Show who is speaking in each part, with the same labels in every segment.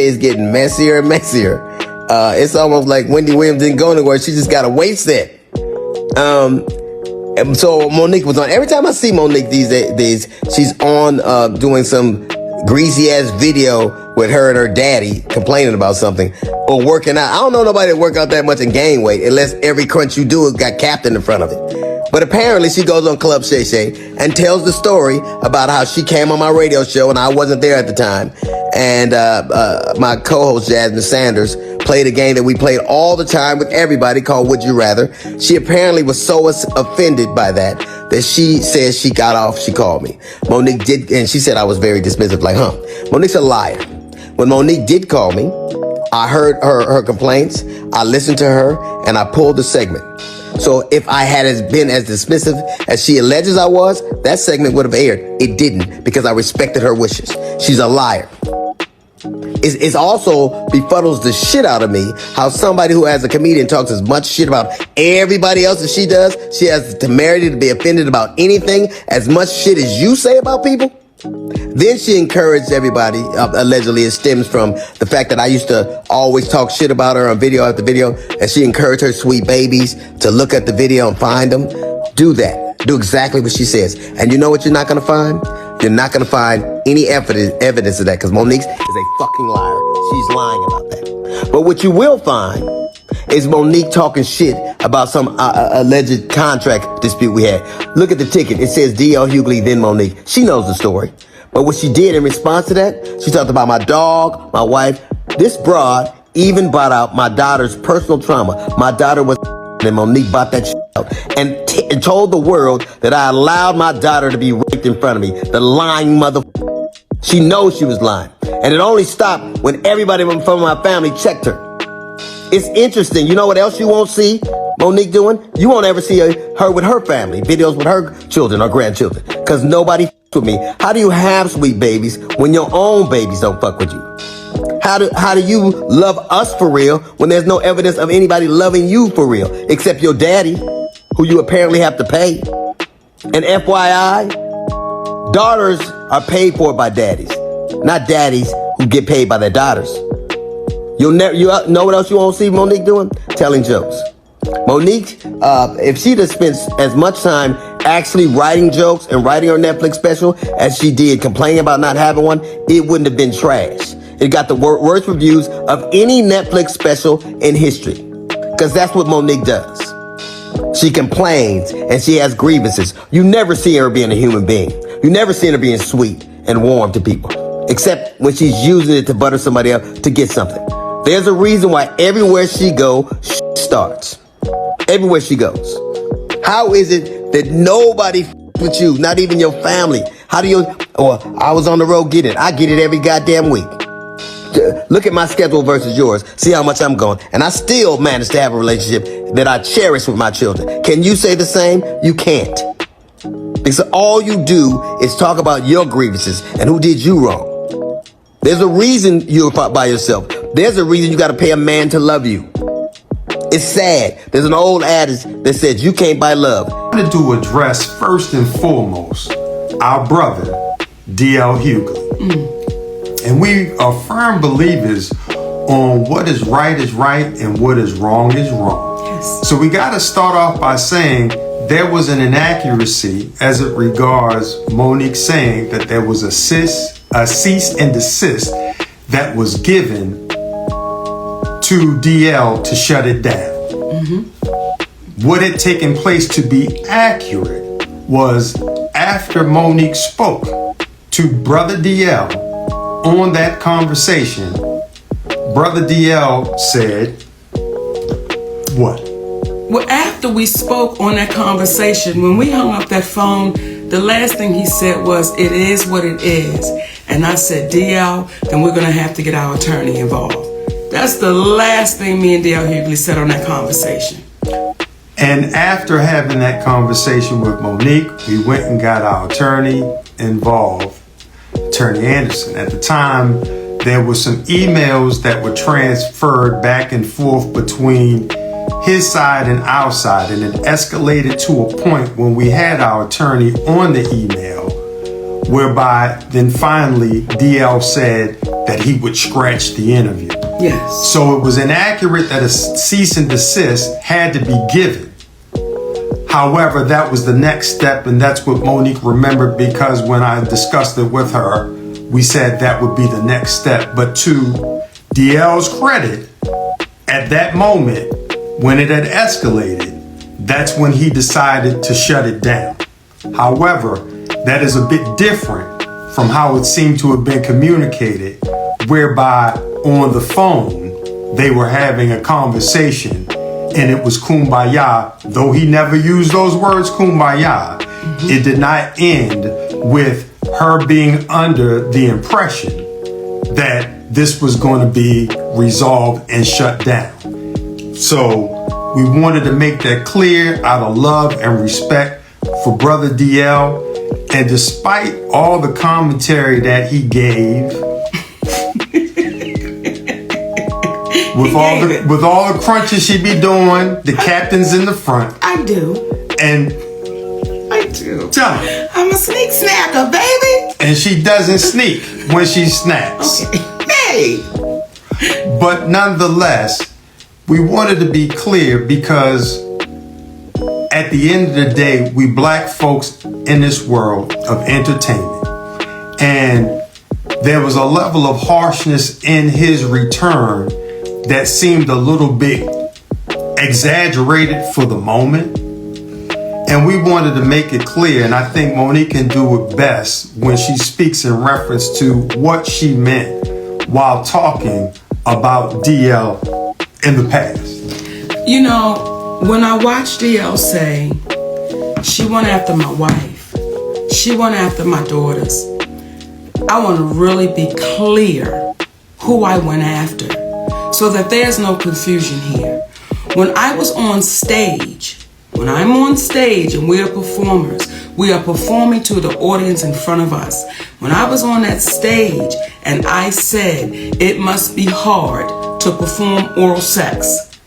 Speaker 1: is getting messier and messier. It's almost like Wendy Williams didn't go anywhere. She just got a wait set. And so Mo'Nique was on. Every time I see Mo'Nique these days, she's on doing some greasy ass video with her and her daddy complaining about something or working out. I don't know nobody that work out that much and gain weight unless every crunch you do has got Captain in front of it. But apparently she goes on Club Shay Shay and tells the story about how she came on my radio show and I wasn't there at the time. And my co-host Jasmine Sanders played a game that we played all the time with everybody called Would You Rather. She apparently was so offended by that she says she got off. She called me. Mo'Nique did, and she said I was very dismissive, like, Mo'Nique's a liar. When Mo'Nique did call me, I heard her complaints, I listened to her, and I pulled the segment. So if I had been as dismissive as she alleges I was, that segment would have aired. It didn't, because I respected her wishes. She's a liar. It also befuddles the shit out of me how somebody who as a comedian talks as much shit about everybody else as she does. She has the temerity to be offended about anything as much shit as you say about people. Then she encouraged everybody, allegedly it stems from the fact that I used to always talk shit about her on video after video, and she encouraged her sweet babies to look at the video and find them. Do that. Do exactly what she says. And you know what you're not going to find? You're not going to find any evidence of that, because Mo'Nique is a fucking liar. She's lying about that. But what you will find is Mo'Nique talking shit about some alleged contract dispute we had. Look at the ticket. It says D.L. Hughley, then Mo'Nique. She knows the story. But what she did in response to that, she talked about my dog, my wife. This broad even brought out my daughter's personal trauma. My daughter was and Mo'Nique bought that shit out and told the world that I allowed my daughter to be raped in front of me. The lying mother. She knows she was lying. And it only stopped when everybody from my family checked her. It's interesting. You know what else you won't see Mo'Nique doing? You won't ever see her with her family, videos with her children or grandchildren, because nobody with me. How do you have sweet babies when your own babies don't fuck with you? How do you love us for real when there's no evidence of anybody loving you for real, except your daddy, who you apparently have to pay? And FYI, daughters are paid for by daddies, not daddies who get paid by their daughters. You know what else you won't see Mo'Nique doing? Telling jokes. Mo'Nique, if she'd have spent as much time actually writing jokes and writing her Netflix special as she did complaining about not having one, it wouldn't have been trash. It got the worst reviews of any Netflix special in history, because that's what Mo'Nique does. She complains and she has grievances. You never see her being a human being. You never see her being sweet and warm to people, except when she's using it to butter somebody up to get something. There's a reason why everywhere she goes, starts. Everywhere she goes. How is it that nobody with you, not even your family? How do you, I was on the road getting it. I get it every goddamn week. Look at my schedule versus yours. See how much I'm going. And I still manage to have a relationship that I cherish with my children. Can you say the same? You can't. Because all you do is talk about your grievances and who did you wrong. There's a reason you're by yourself. There's a reason you got to pay a man to love you. It's sad. There's an old adage that says you can't buy love.
Speaker 2: I wanted to address first and foremost our brother, D.L. Hughley. And we are firm believers on what is right and what is wrong. Yes. So we got to start off by saying there was an inaccuracy as it regards Mo'Nique saying that there was a cease and desist that was given to DL to shut it down. What had taken place, to be accurate, was after Mo'Nique spoke to Brother DL on that conversation, Brother DL said, what?
Speaker 3: Well, after we spoke on that conversation, when we hung up that phone, the last thing he said was, it is what it is. And I said, DL, then we're going to have to get our attorney involved. That's the last thing me and D.L. Hughley said on that conversation.
Speaker 2: And after having that conversation with Mo'Nique, we went and got our attorney involved, Attorney Anderson. At the time, there were some emails that were transferred back and forth between his side and our side, and it escalated to a point when we had our attorney on the email, whereby then finally DL said, that he would scratch the interview.
Speaker 3: Yes.
Speaker 2: So it was inaccurate that a cease and desist had to be given. However, that was the next step, and that's what Mo'Nique remembered, because when I discussed it with her, we said that would be the next step. But to DL's credit, at that moment, when it had escalated, that's when he decided to shut it down. However, that is a bit different from how it seemed to have been communicated, whereby on the phone, they were having a conversation and it was kumbaya. Though he never used those words, kumbaya, it did not end with her being under the impression that this was going to be resolved and shut down. So we wanted to make that clear out of love and respect for Brother DL. And despite all the commentary that he gave, with all the crunches she be doing, the captain's in the front.
Speaker 3: I do.
Speaker 2: And
Speaker 3: I do.
Speaker 2: tell me.
Speaker 3: I'm a sneak snacker, baby.
Speaker 2: And she doesn't sneak when she snacks.
Speaker 3: Okay. Hey.
Speaker 2: But nonetheless, we wanted to be clear because at the end of the day, we black folks in this world of entertainment. And there was a level of harshness in his return that seemed a little bit exaggerated for the moment. And we wanted to make it clear, and I think Mo'Nique can do it best when she speaks in reference to what she meant while talking about DL in the past.
Speaker 3: You know, when I watched DL say, she went after my wife, she went after my daughters, I want to really be clear who I went after so that there's no confusion here. When I was on stage, when I'm on stage and we are performers, we are performing to the audience in front of us. When I was on that stage and I said it must be hard to perform oral sex,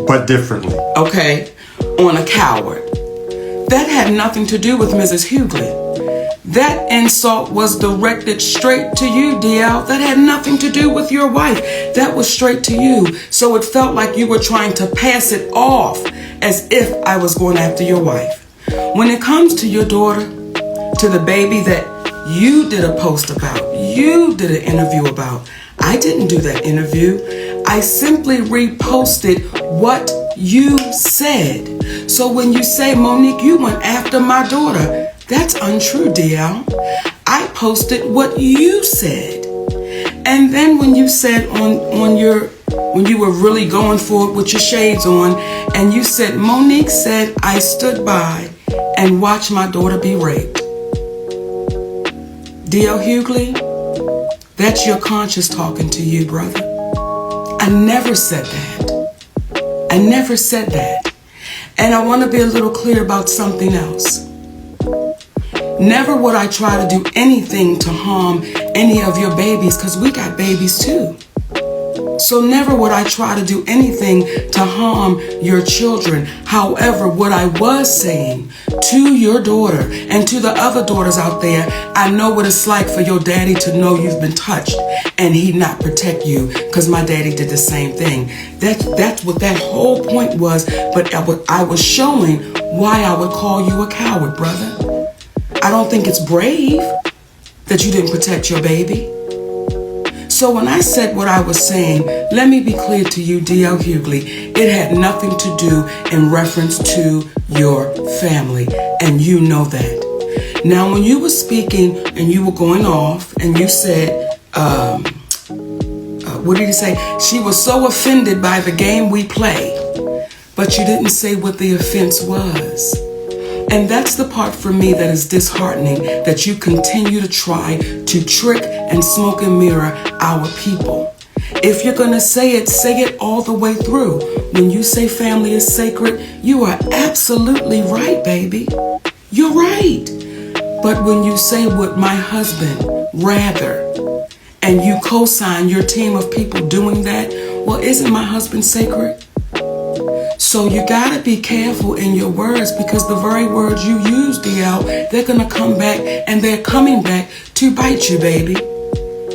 Speaker 2: but differently.
Speaker 3: Okay, on a coward. That had nothing to do with Mrs. Hughley. That insult was directed straight to you, DL. That had nothing to do with your wife. That was straight to you. So it felt like you were trying to pass it off as if I was going after your wife. When it comes to your daughter, to the baby that you did a post about, you did an interview about, I didn't do that interview. I simply reposted what you said. So when you say, Mo'Nique, you went after my daughter, that's untrue, DL. I posted what you said. And then when you said when you were really going for it with your shades on, and you said, Mo'Nique said, I stood by and watched my daughter be raped. DL Hughley, that's your conscience talking to you, brother. I never said that. I never said that. And I want to be a little clear about something else. Never would I try to do anything to harm any of your babies, because we got babies too. So never would I try to do anything to harm your children. However, what I was saying to your daughter and to the other daughters out there, I know what it's like for your daddy to know you've been touched and he not protect you, because my daddy did the same thing. That's what that whole point was. But I was showing why I would call you a coward, brother. I don't think it's brave that you didn't protect your baby. So when I said what I was saying, let me be clear to you, D.L. Hughley, it had nothing to do in reference to your family, and you know that. Now, when you were speaking and you were going off and you said, what did you say? She was so offended by the game we play, but you didn't say what the offense was. And that's the part for me that is disheartening, that you continue to try to trick and smoke and mirror our people. If you're going to say it all the way through. When you say family is sacred, you are absolutely right, baby. You're right. But when you say what my husband rather, and you co-sign your team of people doing that, well, isn't my husband sacred? So you gotta be careful in your words, because the very words you use, DL, they're gonna come back, and they're coming back to bite you, baby.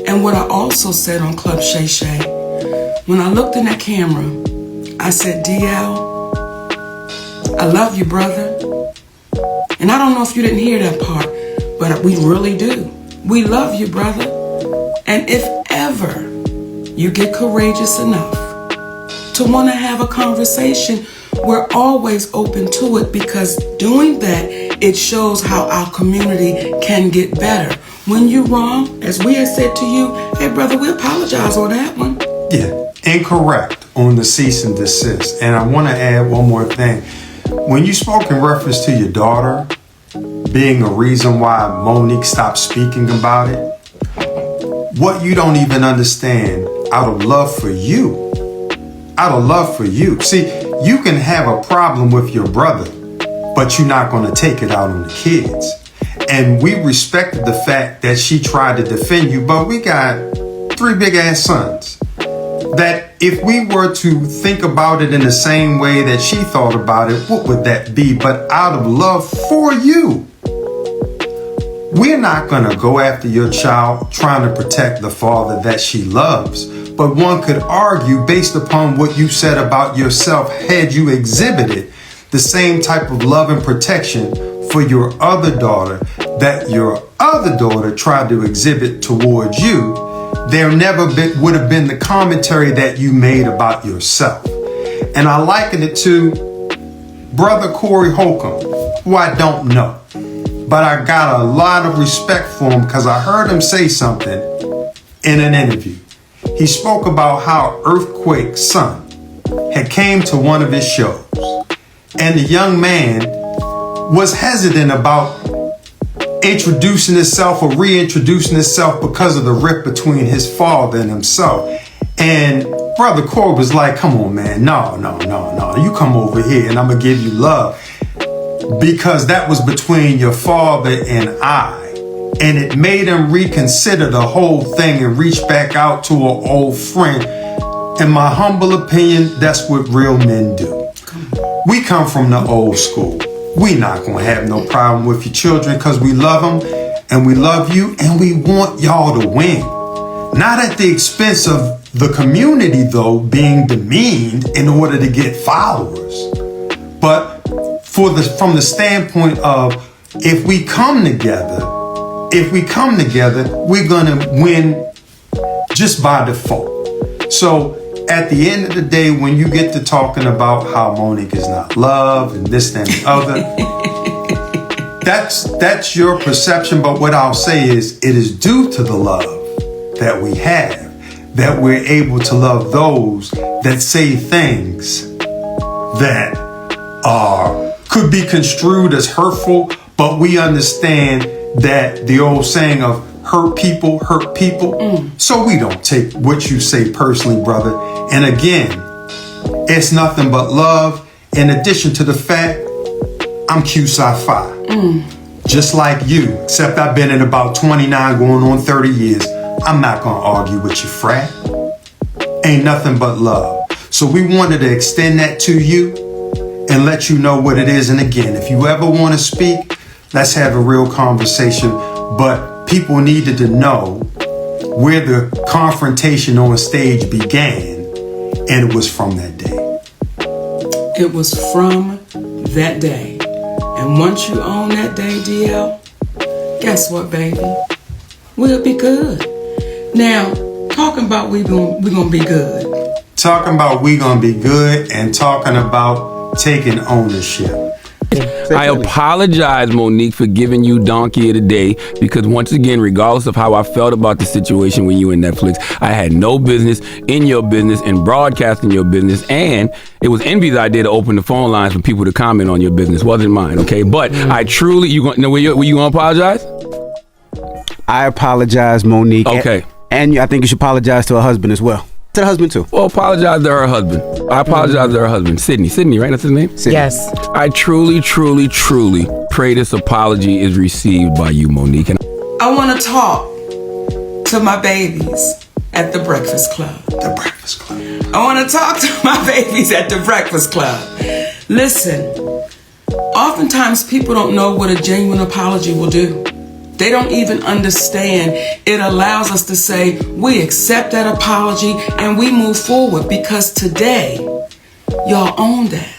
Speaker 3: And what I also said on Club Shay Shay, when I looked in that camera, I said, DL, I love you, brother. And I don't know if you didn't hear that part, but we really do. We love you, brother. And if ever you get courageous enough to want to have a conversation, we're always open to it, because doing that, it shows how our community can get better. When you're wrong, as we have said to you, hey brother, we apologize on that one.
Speaker 2: Yeah, incorrect on the cease and desist. And I want to add one more thing. When you spoke in reference to your daughter being a reason why Mo'Nique stopped speaking about it, what you don't even understand, out of love for you. See, you can have a problem with your brother, but you're not going to take it out on the kids. And we respected the fact that she tried to defend you, but we got 3 big ass sons. That if we were to think about it in the same way that she thought about it, what would that be? But out of love for you, we're not going to go after your child trying to protect the father that she loves. But one could argue, based upon what you said about yourself, had you exhibited the same type of love and protection for your other daughter that your other daughter tried to exhibit towards you, there never would have been the commentary that you made about yourself. And I liken it to Brother Corey Holcomb, who I don't know, but I got a lot of respect for him because I heard him say something in an interview. He spoke about how Earthquake's son had came to one of his shows, and the young man was hesitant about introducing himself or reintroducing himself because of the rift between his father and himself. And Brother Corey was like, come on, man, no, you come over here and I'm gonna give you love, because that was between your father and I. And it made him reconsider the whole thing and reach back out to an old friend. In my humble opinion, that's what real men do. We come from the old school. We not gonna have no problem with your children because we love them and we love you and we want y'all to win. Not at the expense of the community though being demeaned in order to get followers. But from the standpoint of if we come together, we're gonna win just by default. So at the end of the day, when you get to talking about how Mo'Nique is not loved and this and the other, that's your perception. But what I'll say is it is due to the love that we have that we're able to love those that say things that could be construed as hurtful, but we understand that the old saying of hurt people. So we don't take what you say personally, brother. And again, it's nothing but love. In addition to the fact, I'm Q-Sci-Fi. Just like you, except I've been in about 29 going on 30 years. I'm not going to argue with you, frat. Ain't nothing but love. So we wanted to extend that to you and let you know what it is. And again, if you ever want to speak, let's have a real conversation. But people needed to know where the confrontation on stage began, and it was from that day.
Speaker 3: It was from that day. And once you own that day, DL, guess what, baby? We'll be good. Now, talking about we gonna be good.
Speaker 2: Talking about we gonna be good and talking about taking ownership.
Speaker 4: I apologize, Mo'Nique, for giving you Donkey of the Day, because once again, regardless of how I felt about the situation with you and Netflix, I had no business in your business and broadcasting your business, and it was Envy's idea to open the phone lines for people to comment on your business. Wasn't mine, okay? But I truly, were you gonna apologize?
Speaker 5: I apologize, Mo'Nique.
Speaker 4: Okay.
Speaker 5: And I think you should apologize to her husband as well. To the husband too.
Speaker 4: Well, apologize to her husband. I apologize to her husband. Sydney, right? That's his name?
Speaker 5: Sydney.
Speaker 6: Yes.
Speaker 4: I truly pray this apology is received by you, Mo'Nique. And
Speaker 3: I want to talk to my babies at the Breakfast Club.
Speaker 2: The Breakfast Club.
Speaker 3: I want to talk to my babies at the Breakfast Club. Listen, oftentimes people don't know what a genuine apology will do. They don't even understand. It allows us to say, we accept that apology and we move forward, because today, y'all own that.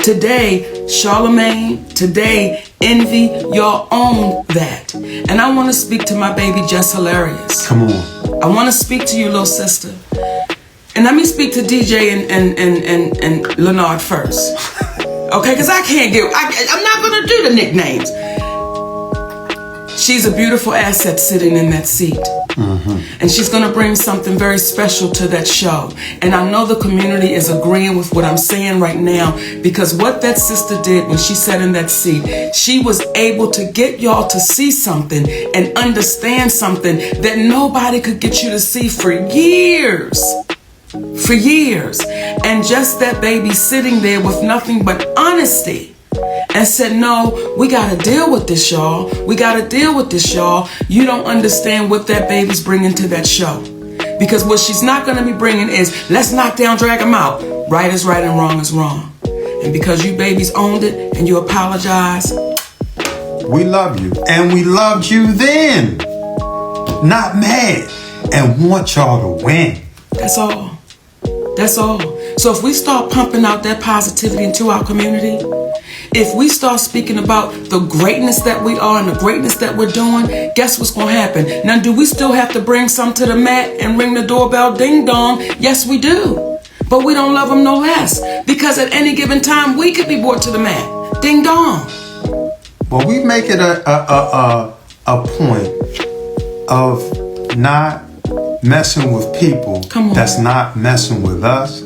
Speaker 3: Today, Chalaman, today, Envy, y'all own that. And I want to speak to my baby, Just Hilarious.
Speaker 2: Come on.
Speaker 3: I want to speak to you, little sister. And let me speak to DJ and Leonard first. Okay, because I'm not going to do the nicknames. She's a beautiful asset sitting in that seat. Mm-hmm. And she's going to bring something very special to that show. And I know the community is agreeing with what I'm saying right now, because what that sister did when she sat in that seat, she was able to get y'all to see something and understand something that nobody could get you to see for years. For years. And just that baby sitting there with nothing but honesty. And said, no, we got to deal with this, y'all. We got to deal with this, y'all. You don't understand what that baby's bringing to that show. Because what she's not going to be bringing is, let's knock down, drag them out. Right is right and wrong is wrong. And because you babies owned it and you apologize.
Speaker 2: We love you. And we loved you then. Not mad. And want y'all to win.
Speaker 3: That's all. That's all. So if we start pumping out that positivity into our community, if we start speaking about the greatness that we are and the greatness that we're doing, guess what's going to happen? Now, do we still have to bring some to the mat and ring the doorbell ding dong? Yes, we do. But we don't love them no less, because at any given time, we could be brought to the mat. Ding dong.
Speaker 2: Well, we make it a point of not messing with people that's not messing with us.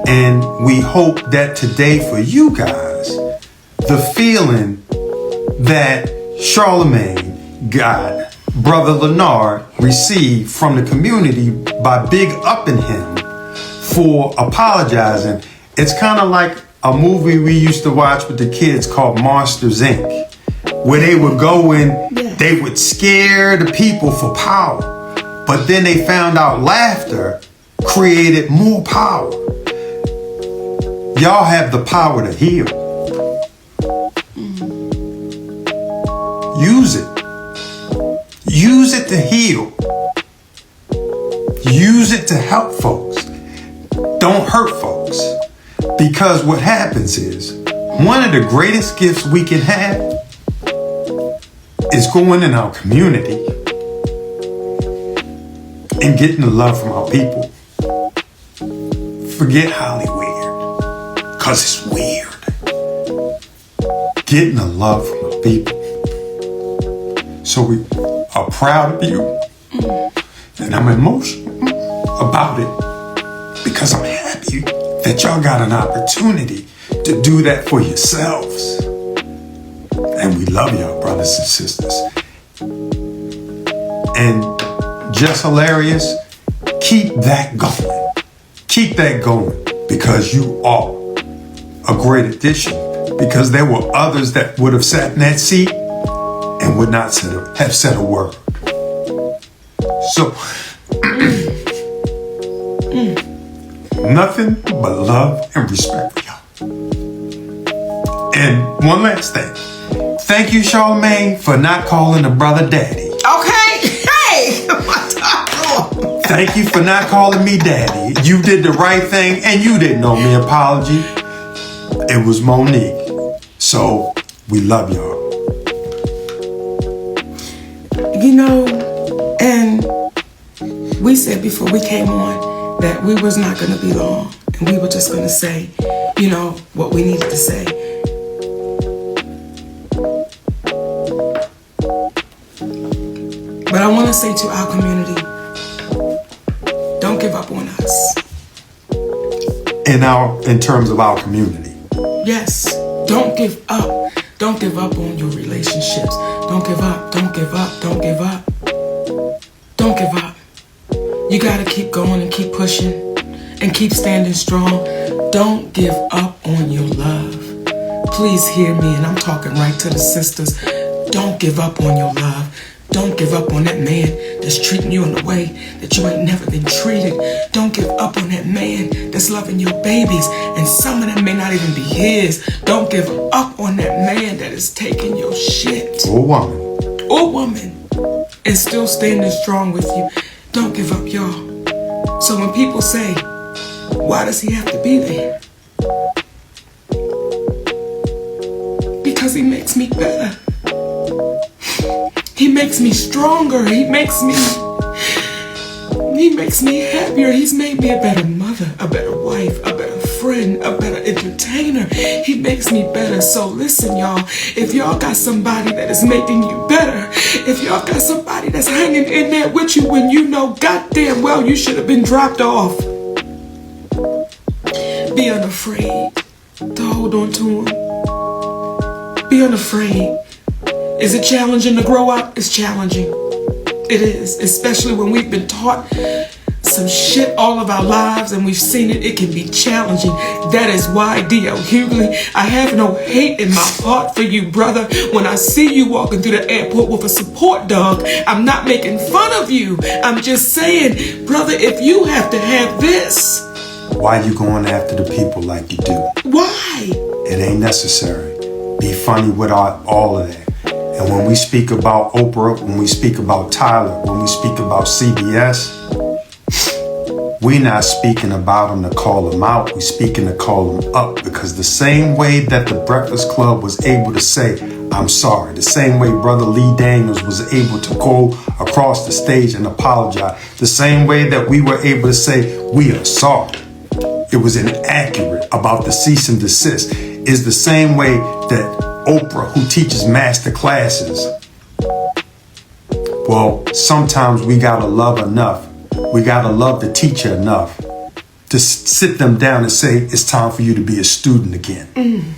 Speaker 2: And we hope that today for you guys, the feeling that Chalaman God, Brother Leonard, received from the community by big upping him for apologizing. It's kind of like a movie we used to watch with the kids called Monsters, Inc., where they would go and they would scare the people for power. But then they found out laughter created more power. Y'all have the power to heal. Use it. Use it to heal. Use it to help folks. Don't hurt folks. Because what happens is, one of the greatest gifts we can have is going in our community and getting the love from our people. Forget Hollywood, because it's weird. Getting the love from our people. So we are proud of you, and I'm emotional about it, because I'm happy that y'all got an opportunity to do that for yourselves. And we love y'all, brothers and sisters. And Just Hilarious, keep that going. Keep that going, because you are a great addition. Because there were others that would have sat in that seat and would not have said a word. So, nothing but love and respect for y'all. And one last thing. Thank you, Chalaman, for not calling a brother daddy.
Speaker 3: Okay, hey!
Speaker 2: Thank you for not calling me daddy. You did the right thing, and you didn't owe me an apology. It was Mo'Nique. So, we love y'all.
Speaker 3: You know, and we said before we came on that we was not going to be long, and we were just going to say, you know, what we needed to say. But I want to say to our community, don't give up on us.
Speaker 2: In terms of our community.
Speaker 3: Yes, don't give up. Don't give up on your relationships. Don't give up, don't give up, don't give up. Don't give up. You gotta keep going and keep pushing and keep standing strong. Don't give up on your love. Please hear me, and I'm talking right to the sisters. Don't give up on your love. Don't give up on that man that's treating you in a way that you ain't never been treated. Don't give up on that man that's loving your babies, and some of them may not even be his. Don't give up on that man that is taking your shit.
Speaker 2: Or woman.
Speaker 3: or woman and still standing strong with you. Don't give up, y'all. So when people say, why does he have to be there? Because he makes me better. He makes me stronger. He makes me happier. He's made me a better mother, a better wife, a better friend, a better entertainer. He makes me better. So listen, y'all, if y'all got somebody that is making you better, if y'all got somebody that's hanging in there with you when you know goddamn well you should have been dropped off, be unafraid to hold on to him. Be unafraid. Is it challenging to grow up? It's challenging. It is, especially when we've been taught some shit all of our lives and we've seen it. It can be challenging. That is why, D.L. Hughley, I have no hate in my heart for you, brother. When I see you walking through the airport with a support dog, I'm not making fun of you. I'm just saying, brother, if you have to have this,
Speaker 2: why you going after the people like you do?
Speaker 3: Why?
Speaker 2: It ain't necessary. Be funny without all of that. And when we speak about Oprah, when we speak about Tyler, when we speak about CBS, we not speaking about them to call them out. We speaking to call them up, because the same way that the Breakfast Club was able to say, I'm sorry, the same way Brother Lee Daniels was able to go across the stage and apologize, the same way that we were able to say, we are sorry, it was inaccurate about the cease and desist, is the same way that Oprah, who teaches master classes, well, sometimes we gotta love enough. We gotta love the teacher enough to sit them down and say, it's time for you to be a student again.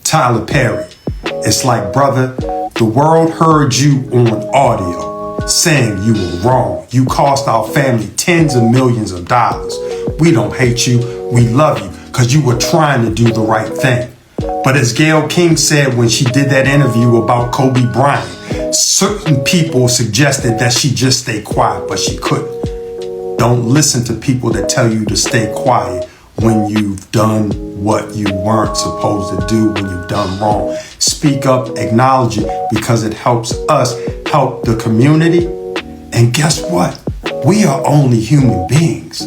Speaker 2: Tyler Perry, it's like, brother, the world heard you on audio saying you were wrong. You cost our family tens of millions of dollars. We don't hate you. We love you because you were trying to do the right thing. But as Gayle King said when she did that interview about Kobe Bryant, certain people suggested that she just stay quiet, but she couldn't. Don't listen to people that tell you to stay quiet when you've done what you weren't supposed to do, when you've done wrong. Speak up, acknowledge it, because it helps us help the community. And guess what? We are only human beings.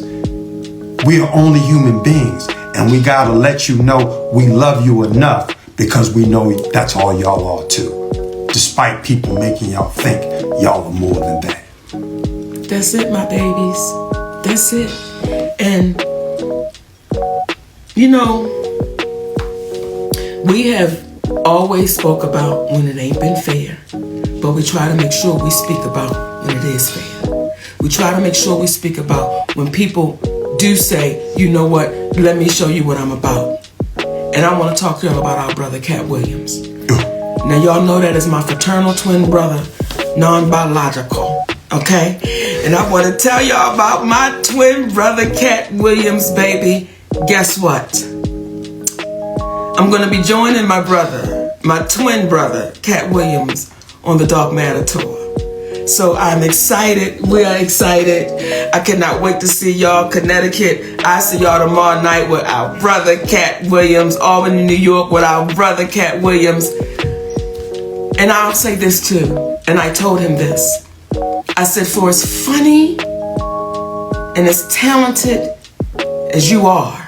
Speaker 2: We are only human beings. And we gotta let you know we love you enough, because we know that's all y'all are too. Despite people making y'all think y'all are more than that.
Speaker 3: That's it, my babies. That's it. And, you know, we have always spoke about when it ain't been fair, but we try to make sure we speak about when it is fair. We try to make sure we speak about when people do say, you know what, let me show you what I'm about. And I want to talk to y'all about our brother, Cat Williams. Now, y'all know that is my fraternal twin brother, non-biological, okay? And I want to tell y'all about my twin brother, Cat Williams, baby. Guess what? I'm going to be joining my brother, my twin brother, Cat Williams, on the Dark Matter Tour. So I'm excited. We are excited. I cannot wait to see y'all. Connecticut. I see y'all tomorrow night with our brother, Cat Williams. Albany, New York, with our brother, Cat Williams. And I'll say this too. And I told him this. I said, for as funny and as talented as you are,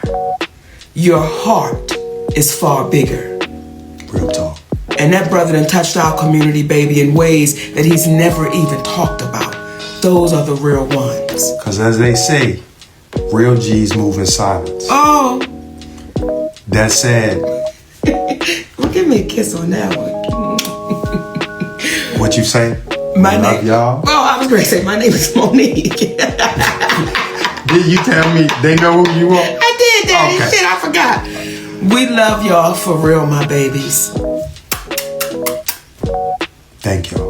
Speaker 3: your heart is far bigger.
Speaker 2: Real talk.
Speaker 3: And that brother done touched our community, baby, in ways that he's never even talked about. Those are the real ones.
Speaker 2: Because as they say, real G's move in silence.
Speaker 3: Oh.
Speaker 2: That said.
Speaker 3: Well, give me a kiss on that one.
Speaker 2: What you say?
Speaker 3: My
Speaker 2: I love
Speaker 3: name,
Speaker 2: y'all.
Speaker 3: Oh, I was going to say my name is Mo'Nique.
Speaker 2: Did you tell me they know who you are?
Speaker 3: I did, Daddy.
Speaker 2: Okay.
Speaker 3: Shit, I forgot. We love y'all for real, my babies.
Speaker 2: Thank y'all.